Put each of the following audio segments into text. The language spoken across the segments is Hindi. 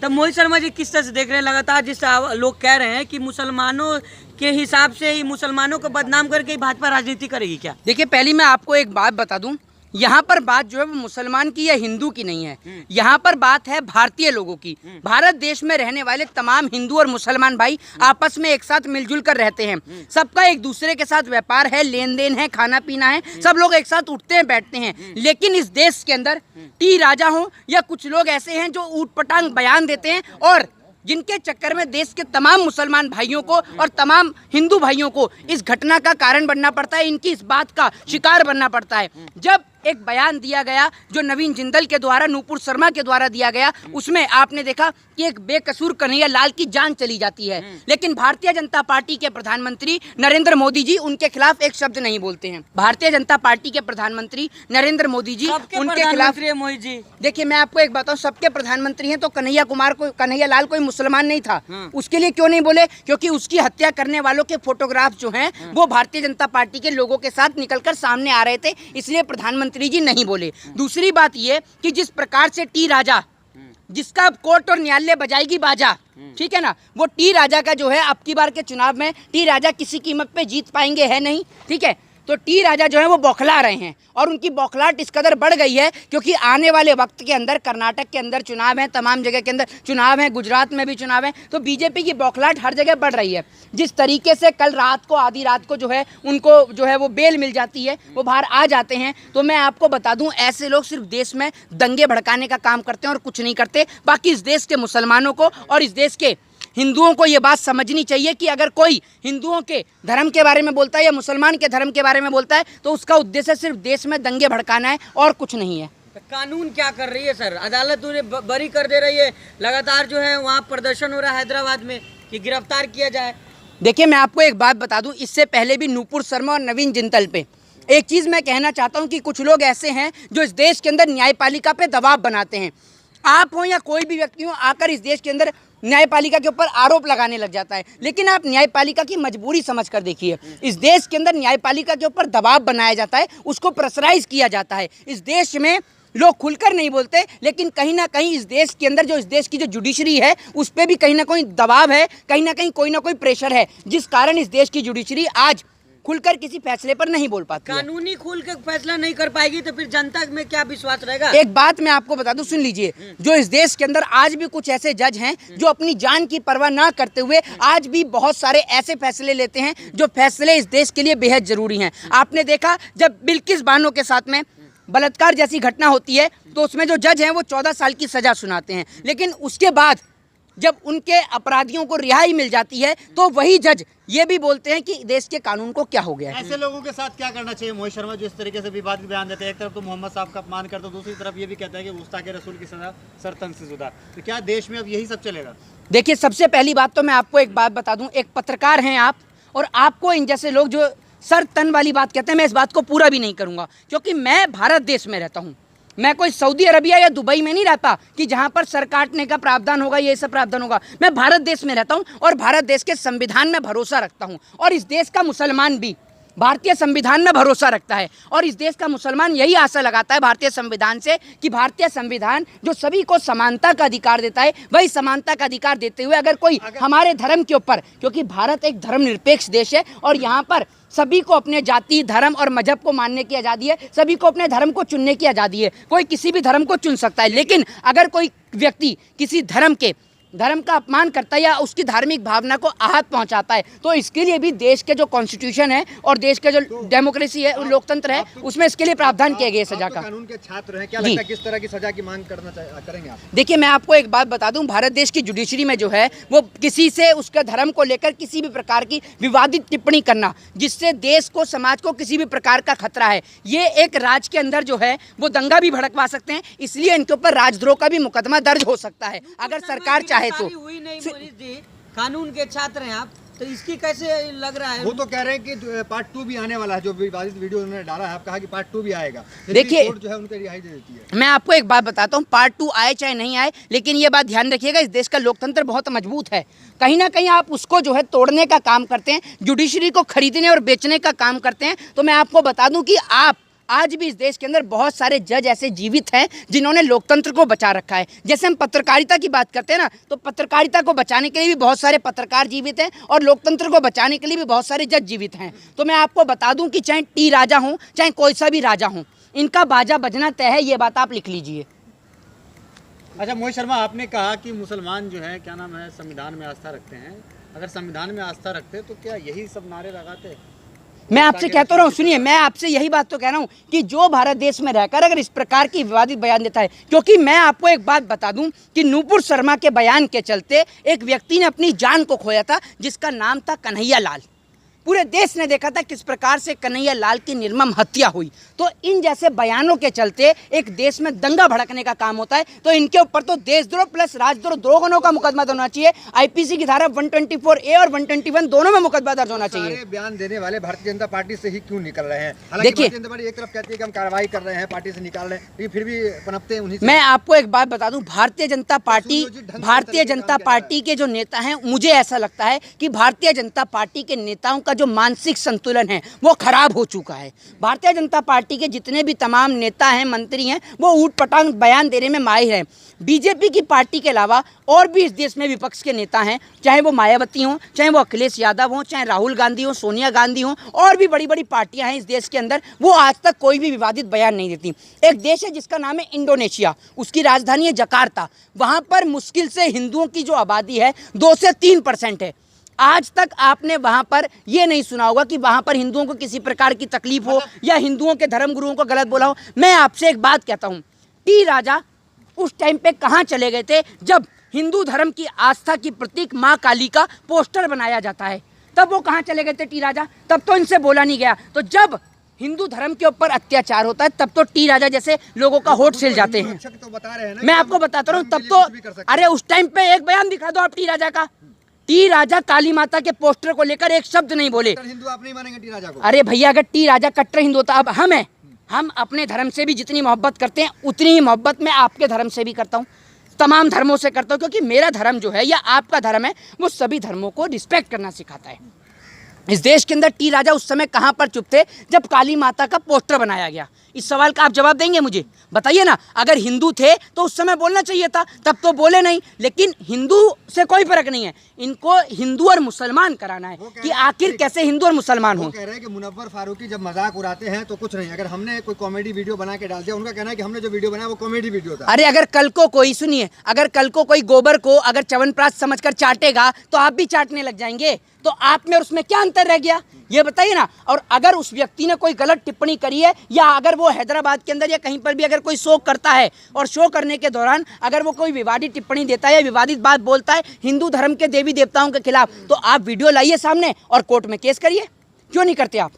तब मोहित शर्मा जी किस तरह से देख रहे हैं लगातार जिस लोग कह रहे हैं कि मुसलमानों के हिसाब से ही मुसलमानों को बदनाम करके ही भाजपा राजनीति करेगी क्या? देखिए, पहली मैं आपको एक बात बता दूं, यहाँ पर बात जो है वो मुसलमान की या हिंदू की नहीं है, यहाँ पर बात है भारतीय लोगों की। भारत देश में रहने वाले तमाम हिंदू और मुसलमान भाई आपस में एक साथ मिलजुल कर रहते हैं। सबका एक दूसरे के साथ व्यापार है, लेन देन है, खाना पीना है, सब लोग एक साथ उठते हैं बैठते हैं। लेकिन इस देश के अंदर टी राजा हो या कुछ लोग ऐसे हैं जो ऊटपटांग बयान देते हैं और जिनके चक्कर में देश के तमाम मुसलमान भाइयों को और तमाम हिंदू भाइयों को इस घटना का कारण बनना पड़ता है, इनकी इस बात का शिकार बनना पड़ता है। जब एक बयान दिया गया जो नवीन जिंदल के द्वारा, नूपुर शर्मा के द्वारा दिया गया, उसमें आपने देखा कि एक बेकसूर कन्हैया लाल की जान चली जाती है, लेकिन भारतीय जनता पार्टी के प्रधानमंत्री नरेंद्र मोदी जी उनके खिलाफ एक शब्द नहीं बोलते हैं। भारतीय जनता पार्टी के प्रधानमंत्री नरेंद्र मोदी जी उनके खिलाफ, मोहित जी देखिए मैं आपको एक बताऊं, सबके प्रधानमंत्री हैं तो कन्हैया लाल कोई मुसलमान नहीं था, उसके लिए क्यों नहीं बोले? क्योंकि उसकी हत्या करने वालों के फोटोग्राफ जो हैं वो भारतीय जनता पार्टी के लोगों के साथ निकलकर सामने आ रहे थे, इसलिए प्रधानमंत्री जी नहीं बोले। दूसरी बात ये कि जिस प्रकार से टी राजा, जिसका कोर्ट और न्यायालय बजाएगी बाजा, ठीक है ना, वो टी राजा का जो है अब की बार के चुनाव में टी राजा किसी कीमत पे जीत पाएंगे है नहीं, ठीक है। तो टी राजा जो है वो बौखला रहे हैं और उनकी बौखलाहट इस कदर बढ़ गई है क्योंकि आने वाले वक्त के अंदर कर्नाटक के अंदर चुनाव है, तमाम जगह के अंदर चुनाव है, गुजरात में भी चुनाव है, तो बीजेपी की बौखलाहट हर जगह बढ़ रही है। जिस तरीके से कल रात को, आधी रात को जो है उनको जो है वो बेल मिल जाती है, वो बाहर आ जाते हैं, तो मैं आपको बता दूं ऐसे लोग सिर्फ देश में दंगे भड़काने का काम करते हैं और कुछ नहीं करते। बाकी इस देश के मुसलमानों को और इस देश के हिंदुओं को ये बात समझनी चाहिए कि अगर कोई हिंदुओं के धर्म के बारे में बोलता है या मुसलमान के धर्म के बारे में बोलता है तो उसका उद्देश्य सिर्फ देश में दंगे भड़काना है और कुछ नहीं है। कानून क्या कर रही है सर? अदालत उन्हें बरी कर दे रही है, लगातार जो है वहाँ प्रदर्शन हो रहा है हैदराबाद में कि गिरफ्तार किया जाए। देखिए मैं आपको एक बात बता दूं, इससे पहले भी नूपुर शर्मा और नवीन जिंदल पे एक चीज़ मैं कहना चाहता हूं कि कुछ लोग ऐसे हैं जो इस देश के अंदर न्यायपालिका पे दबाव बनाते हैं। आप हो या कोई भी व्यक्ति हो आकर इस देश के अंदर न्यायपालिका के ऊपर आरोप लगाने लग जाता है, लेकिन आप न्यायपालिका की मजबूरी समझ कर देखिए। इस देश के अंदर न्यायपालिका के ऊपर दबाव बनाया जाता है, उसको प्रेशराइज किया जाता है। इस देश में लोग खुलकर नहीं बोलते, लेकिन कहीं ना कहीं इस देश के अंदर जो इस देश की जो जुडिशरी है उस पर भी कहीं ना कहीं दबाव है, कहीं ना कहीं कोई ना कोई प्रेशर है, जिस कारण इस देश की जुडिशरी आज खुलकर किसी फैसले पर नहीं बोल पाती। कानूनी खुल के फैसला नहीं कर पाएगी तो फिर जनता में क्या विश्वास रहेगा? एक बात मैं आपको बता दूं, सुन लीजिए, जो इस देश के अंदर आज भी कुछ ऐसे जज हैं जो अपनी जान की परवाह ना करते हुए आज भी बहुत सारे ऐसे फैसले लेते हैं जो फैसले इस देश के लिए बेहद जरूरी हैं। आपने देखा जब बिल्किस बानो के साथ में बलात्कार जैसी घटना होती है तो उसमें जो जज हैं वो 14 साल की सजा सुनाते हैं, लेकिन उसके बाद जब उनके अपराधियों को रिहाई मिल जाती है तो वही जज ये भी बोलते हैं कि देश के कानून को क्या हो गया है। ऐसे लोगों के साथ क्या करना चाहिए? मोहित शर्मा जो इस तरीके से विवादित बयान देते हैं, एक तरफ तो मोहम्मद साहब का अपमान करते, दूसरी तरफ ये भी कहता है कि गुस्ताखे रसूल की सजा सरतन से जुदा, तो क्या देश में अब यही सब चलेगा? देखिए सबसे पहली बात तो मैं आपको एक बात बता दूं, एक पत्रकार हैं आप और आपको इन जैसे लोग जो सर तन वाली बात कहते हैं, मैं इस बात को पूरा भी नहीं करूंगा क्योंकि मैं भारत देश में रहता हूँ, मैं कोई सऊदी अरबिया या दुबई में नहीं रहता कि जहां पर सर काटने का प्रावधान होगा, ये सब प्रावधान होगा। मैं भारत देश में रहता हूं और भारत देश के संविधान में भरोसा रखता हूं और इस देश का मुसलमान भी भारतीय संविधान में भरोसा रखता है और इस देश का मुसलमान यही आशा लगाता है भारतीय संविधान से कि भारतीय संविधान जो सभी को समानता का अधिकार देता है, वही समानता का अधिकार देते हुए अगर कोई हमारे धर्म के ऊपर, क्योंकि भारत एक धर्मनिरपेक्ष देश है और यहाँ पर सभी को अपने जाति, धर्म और मजहब को मानने की आज़ादी है, सभी को अपने धर्म को चुनने की आज़ादी है, कोई किसी भी धर्म को चुन सकता है। लेकिन अगर कोई व्यक्ति किसी धर्म का अपमान करता है या उसकी धार्मिक भावना को आहत पहुंचाता है तो इसके लिए भी देश के जो कॉन्स्टिट्यूशन है और देश के जो डेमोक्रेसी है, लोकतंत्र है, उसमें इसके लिए प्रावधान किया गया सजा का। कानून के छात्र हैं, क्या लगता है किस तरह की सजा की मांग करेंगे आप? देखिए मैं आपको एक बात बता दूं, भारत देश की जुडिशरी में जो है वो किसी से उसके धर्म को लेकर किसी भी प्रकार की विवादित टिप्पणी करना जिससे देश को, समाज को किसी भी प्रकार का खतरा है, ये एक राज्य के अंदर जो है वो दंगा भी भड़कवा सकते हैं, इसलिए इनके ऊपर राजद्रोह का भी मुकदमा दर्ज हो सकता है अगर सरकार चाहे तो। हुई नहीं मोहित जी, कानून के छात्र हैं आप, तो इसकी कैसे लग रहा है? वो तो कह रहे हैं कि पार्ट 2 भी आने वाला है, जो विवादित वीडियो उन्होंने डाला है, आप कहा कि पार्ट 2 भी आएगा। देखिए कोर्ट जो है उनको रिहाई दे देती है। मैं आपको एक बात बताता हूँ, पार्ट 2 आए चाहे नहीं आए, लेकिन ये बात ध्यान रखिएगा, इस देश का लोकतंत्र बहुत मजबूत है, कहीं ना कहीं आप उसको जो है तोड़ने का काम करते हैं, जुडिशरी को खरीदने और बेचने का काम करते हैं। तो मैं आपको बता दूं कि आप आज भी इस देश के अंदर बहुत सारे जज ऐसे जीवित हैं जिन्होंने लोकतंत्र को बचा रखा है। जैसे हम पत्रकारिता की बात करते हैं ना, तो पत्रकारिता को बचाने के लिए भी बहुत सारे पत्रकार जीवित हैं और लोकतंत्र को बचाने के लिए भी बहुत सारे जज जीवित हैं। तो मैं आपको बता दूं कि चाहे टी राजा हो, चाहे कोई सा भी राजा हो, इनका बाजा बजना तय है, ये बात आप लिख लीजिए। अच्छा मोहित शर्मा, आपने कहा कि मुसलमान जो है क्या नाम है संविधान में आस्था रखते हैं। अगर संविधान में आस्था रखते तो क्या यही सब नारे लगाते? मैं आपसे कहता रहा हूँ, सुनिए, मैं आपसे यही बात तो कह रहा हूँ कि जो भारत देश में रहकर अगर इस प्रकार की विवादित बयान देता है, क्योंकि मैं आपको एक बात बता दूं कि नूपुर शर्मा के बयान के चलते एक व्यक्ति ने अपनी जान को खोया था जिसका नाम था कन्हैया लाल। पूरे देश ने देखा था किस प्रकार से कन्हैया लाल की निर्मम हत्या हुई। तो इन जैसे बयानों के चलते एक देश में दंगा भड़कने का काम होता है, तो इनके ऊपर तो देशद्रोह प्लस राजद्रोह दोनों का मुकदमा होना चाहिए। आईपीसी की धारा 124A और 121 दोनों में मुकदमा दर्ज होना चाहिए। सारे बयान देने वाले भारतीय जनता पार्टी से ही क्यों निकल रहे हैं? हालांकि देखिए, भारतीय जनता पार्टी एक तरफ कहती है कि हम कार्रवाई कर रहे हैं, पार्टी से निकाल रहे हैं, लेकिन फिर भी पनपते हैं उन्हीं से। मैं आपको एक बात बता दूं, भारतीय जनता पार्टी के जो नेता हैं, मुझे ऐसा लगता है कि भारतीय जनता पार्टी के नेताओं का जो मानसिक संतुलन है वो खराब हो चुका है। भारतीय जनता पार्टी के जितने भी तमाम नेता हैं, मंत्री हैं, वो ऊट-पटांग बयान देने में माहिर हैं। बीजेपी की पार्टी के अलावा और भी इस देश में विपक्ष के नेता हैं, चाहे वो मायावती हों, चाहे वो अखिलेश यादव हों, चाहे राहुल गांधी हों, सोनिया गांधी हों, और भी बड़ी बड़ी पार्टियां हैं इस देश के अंदर, वो आज तक कोई भी विवादित बयान नहीं देती। एक देश है जिसका नाम है इंडोनेशिया, उसकी राजधानी है जकार्ता। वहाँ पर मुश्किल से हिंदुओं की जो आबादी है 2 से 3% है। आज तक आपने वहां पर यह नहीं सुना होगा कि वहां पर हिंदुओं को किसी प्रकार की तकलीफ हो या हिंदुओं के धर्म गुरुओं को गलत बोला हो। मैं आपसे एक बात कहता हूं, टी राजा उस टाइम पे कहां चले गए थे जब हिंदू धर्म की आस्था की प्रतीक मां काली का पोस्टर बनाया जाता है? तब वो कहां चले गए थे टी राजा? तब तो इनसे बोला नहीं गया। तो जब हिंदू धर्म के ऊपर अत्याचार होता है तब तो टी राजा जैसे लोगों का होठ सिल जाते हैं। तो बता रहे हैं ना, मैं आपको बताता रहा हूँ, तब तो अरे उस टाइम पे एक बयान दिखा दो आप टी राजा का। टी राजा काली माता के पोस्टर को लेकर एक शब्द नहीं बोले। हिंदू आप नहीं मानेंगे टी राजा को? अरे भैया, अगर टी राजा कट्टर हिंदू होता, अब हम अपने धर्म से भी जितनी मोहब्बत करते हैं उतनी ही मोहब्बत मैं आपके धर्म से भी करता हूँ, तमाम धर्मों से करता हूँ, क्योंकि मेरा धर्म जो है या आपका धर्म है वो सभी धर्मों को रिस्पेक्ट करना सिखाता है। इस देश के अंदर टी राजा उस समय कहां पर चुप थे जब काली माता का पोस्टर बनाया गया? इस सवाल का आप जवाब देंगे मुझे? बताइए ना। अगर हिंदू थे तो उस समय बोलना चाहिए था, तब तो बोले नहीं। लेकिन हिंदू से कोई फर्क नहीं है, इनको हिंदू और मुसलमान कराना है कि आखिर कैसे हिंदू और मुसलमान हो। कह रहे हैं कि मुनव्वर फारूकी जब मजाक उड़ाते हैं तो कुछ नहीं, अगर हमने कोई कॉमेडी वीडियो बना के डाल दिया, उनका कहना है कि हमने जो वीडियो बनाया वो कॉमेडी वीडियो था। अरे अगर कल को कोई, सुनिए, अगर कल को कोई गोबर को अगर च्यवनप्राश समझकर चाटेगा तो आप भी चाटने लग जाएंगे। तो आप में और उसमें क्या अंतर रह गया, ये बताइए ना। और अगर उस व्यक्ति ने कोई गलत टिप्पणी करी है या अगर वो हैदराबाद के अंदर या कहीं पर भी अगर कोई शो करता है और शो करने के दौरान अगर वो कोई विवादित टिप्पणी देता है या विवादित बात बोलता है हिंदू धर्म के देवी देवताओं के खिलाफ, तो आप वीडियो लाइए सामने और कोर्ट में केस करिए। क्यों नहीं करते आप?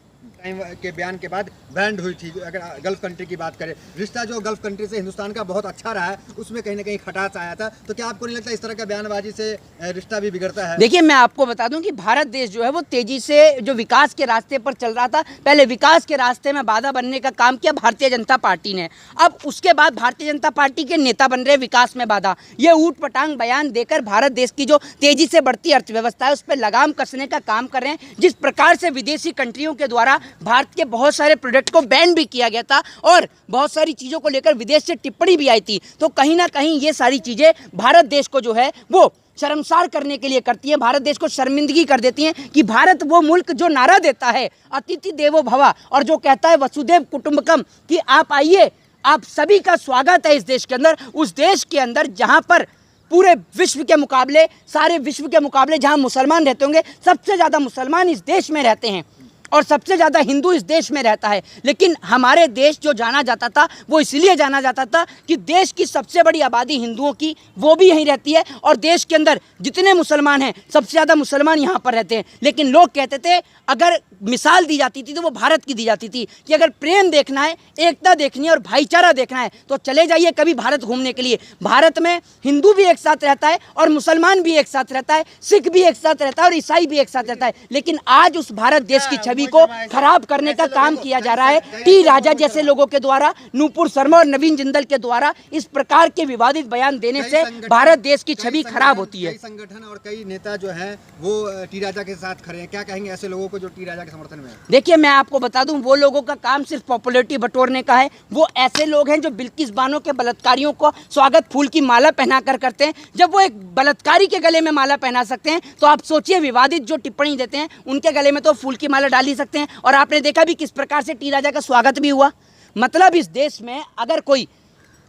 के बयान के बाद बैंड हुई थी। अगर गल्फ कंट्री की बात करें, रिश्ता जो गल्फ कंट्री से हिंदुस्तान का बहुत अच्छा रहा है, उसमें कहीं ना कहीं खटास आया था। तो क्या आपको नहीं लगता इस तरह का बयानबाजी से रिश्ता भी बिगड़ता है? देखिए, मैं आपको बता दूं कि भारत देश जो है वो तेजी से जो विकास के रास्ते पर चल रहा था, पहले विकास के रास्ते में बाधा बनने का काम किया भारतीय जनता पार्टी ने। अब उसके बाद भारतीय जनता पार्टी के नेता बन रहे विकास में बाधा। ये ऊट पटांग बयान देकर भारत देश की जो तेजी से बढ़ती अर्थव्यवस्था है उस पर लगाम कसने का काम कर रहे हैं। जिस प्रकार से विदेशी कंट्रियों के द्वारा भारत के बहुत सारे प्रोडक्ट को बैन भी किया गया था और बहुत सारी चीज़ों को लेकर विदेश से टिप्पणी भी आई थी, तो कहीं ना कहीं ये सारी चीज़ें भारत देश को जो है वो शर्मसार करने के लिए करती हैं, भारत देश को शर्मिंदगी कर देती हैं कि भारत वो मुल्क जो नारा देता है अतिथि देवो भव और जो कहता है वसुदेव कुटुंबकम कि आप आइए, आप सभी का स्वागत है इस देश के अंदर, उस देश के अंदर जहाँ पर पूरे विश्व के मुकाबले, सारे विश्व के मुकाबले जहाँ मुसलमान रहते होंगे, सबसे ज़्यादा मुसलमान इस देश में रहते हैं और सबसे ज़्यादा हिंदू इस देश में रहता है। लेकिन हमारे देश जो जाना जाता था वो इसलिए जाना जाता था कि देश की सबसे बड़ी आबादी हिंदुओं की वो भी यहीं रहती है और देश के अंदर जितने मुसलमान हैं सबसे ज़्यादा मुसलमान यहाँ पर रहते हैं। लेकिन लोग कहते थे, अगर मिसाल दी जाती थी तो वो भारत की दी जाती थी कि अगर प्रेम देखना है, एकता देखनी है और भाईचारा देखना है तो चले जाइए कभी भारत घूमने के लिए। भारत में हिंदू भी एक साथ रहता है और मुसलमान भी एक साथ रहता है, सिख भी एक साथ रहता है और ईसाई भी एक साथ रहता है। लेकिन आज उस भारत देश की छवि छवि को खराब करने का काम किया जा रहा है। टी राजा जैसे लोगों के द्वारा, नूपुर शर्मा और नवीन जिंदल के द्वारा इस प्रकार के विवादित बयान देने से भारत देश की छवि खराब होती है। कई संगठन और कई नेता जो हैं वो टी राजा के साथ खड़े हैं, क्या कहेंगे ऐसे लोगों को जो टी राजा के समर्थन में है? देखिए, मैं आपको बता दूं, वो लोगों का काम सिर्फ पॉपुलैरिटी बटोरने का है। वो ऐसे लोग हैं जो बिल्किस बानो के बलात्कारियों को स्वागत फूल की माला पहनाकर करते हैं। जब वो एक बलात्कारी के गले में माला पहना सकते हैं तो आप सोचिए विवादित जो टिप्पणी देते हैं उनके गले में तो फूल की माला डाल ही सकते हैं। और आपने देखा भी किस प्रकार से टी राजा का स्वागत भी हुआ। मतलब इस देश में अगर कोई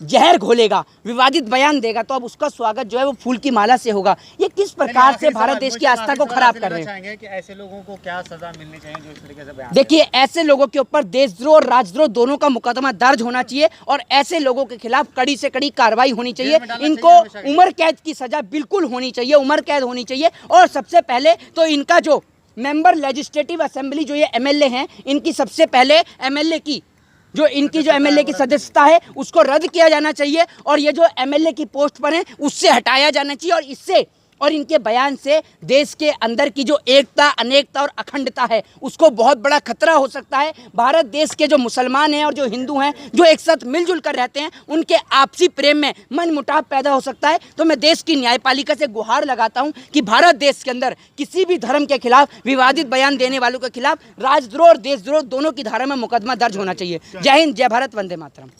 जहर घोलेगा, विवादित बयान देगा, तो अब उसका स्वागत जो है वो फूल की माला से होगा। ये किस प्रकार से भारत देश की आस्था को खराब कर रहे हैं? कि ऐसे लोगों को क्या सजा मिलनी चाहिए जो इस तरीके से बयान? देखिए, ऐसे लोगों के ऊपर देशद्रोह और राजद्रोह दोनों का मुकदमा दर्ज होना चाहिए और ऐसे लोगों के खिलाफ कड़ी से कड़ी कार्रवाई होनी चाहिए। इनको उम्र कैद की सजा बिल्कुल होनी चाहिए, उम्र कैद होनी चाहिए। और सबसे पहले तो इनका जो मेंबर लेजिस्लेटिव असेंबली जो ये एमएलए हैं, इनकी सबसे पहले एमएलए की जो इनकी जो एमएलए की सदस्यता है उसको रद्द किया जाना चाहिए और ये जो एमएलए की पोस्ट पर हैं उससे हटाया जाना चाहिए। और इससे और इनके बयान से देश के अंदर की जो एकता, अनेकता और अखंडता है उसको बहुत बड़ा खतरा हो सकता है। भारत देश के जो मुसलमान हैं और जो हिंदू हैं, जो एक साथ मिलजुल कर रहते हैं, उनके आपसी प्रेम में मनमुटाव पैदा हो सकता है। तो मैं देश की न्यायपालिका से गुहार लगाता हूं कि भारत देश के अंदर किसी भी धर्म के खिलाफ, विवादित बयान देने वालों के खिलाफ राजद्रोह और देशद्रोह दोनों की धारा में मुकदमा दर्ज होना चाहिए। जय हिंद, जय भारत, वंदे मातरम।